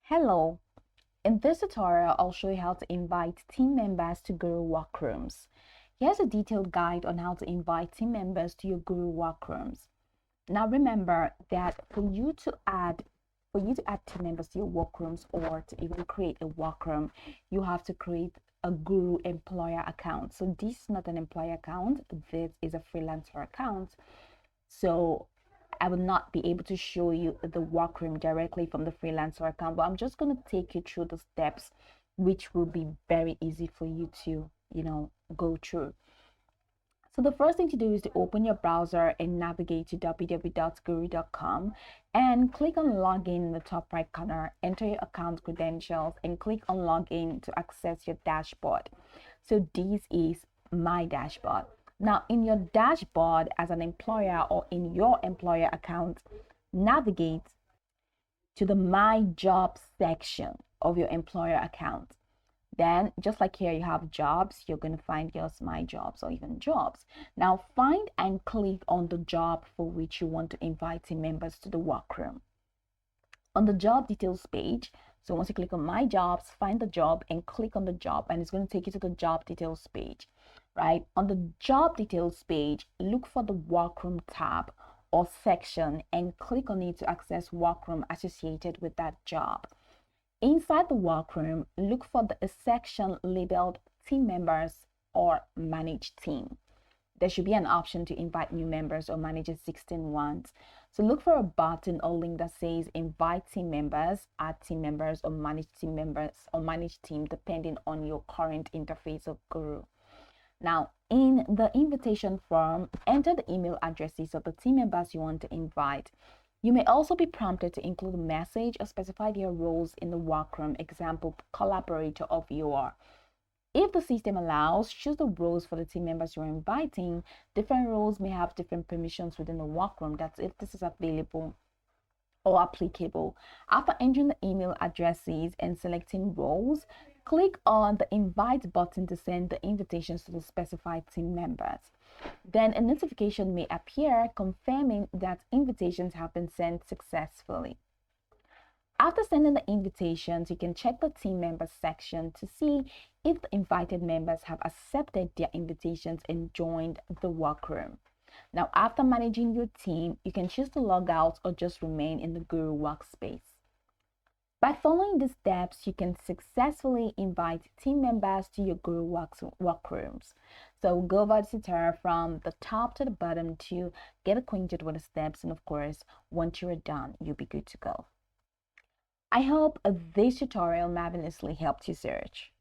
Hello, in this tutorial, I'll show you how to invite team members to Guru WorkRooms. Here's a detailed guide on how to invite team members to your Guru WorkRooms. Now remember that for you to add team members to your workrooms or to even create a workroom, you have to create a Guru employer account. So this is not an employer account, this is a freelancer account. So I will not be able to show you the workroom directly from the freelancer account, but I'm just going to take you through the steps, which will be very easy for you to, go through. So the first thing to do is to open your browser and navigate to www.guru.com and click on login in the top right corner, enter your account credentials and click on login to access your dashboard. So this is my dashboard. Now in your dashboard as an employer or in your employer account, navigate to the My Jobs section of your employer account. Then just like here you have jobs, you're going to find yours My Jobs or even jobs. Now find and click on the job for which you want to invite team members to the workroom. On the job details page, so once you click on My Jobs, find the job and click on the job, and it's going to take you to the job details page. Right, on the job details page, look for the workroom tab or section and click on it to access workroom associated with that job. Inside the workroom, look for the section labeled team members or manage team. There should be an option to invite new members or manage existing ones. So look for a button or link that says invite team members, add team members, or manage team members or manage team, depending on your current interface of Guru. Now, in the invitation form, enter the email addresses of the team members you want to invite. You may also be prompted to include a message or specify their roles in the workroom, example, collaborator or viewer. If the system allows, choose the roles for the team members you're inviting. Different roles may have different permissions within the workroom. That's if this is available or applicable. After entering the email addresses and selecting roles, click on the invite button to send the invitations to the specified team members. Then a notification may appear confirming that invitations have been sent successfully. After sending the invitations, you can check the team members section to see if the invited members have accepted their invitations and joined the workroom. Now, after managing your team, you can choose to log out or just remain in the Guru workspace. By following these steps, you can successfully invite team members to your Guru workrooms. So go over the tutorial from the top to the bottom to get acquainted with the steps, and of course, once you're done, you'll be good to go. I hope this tutorial marvelously helped you search.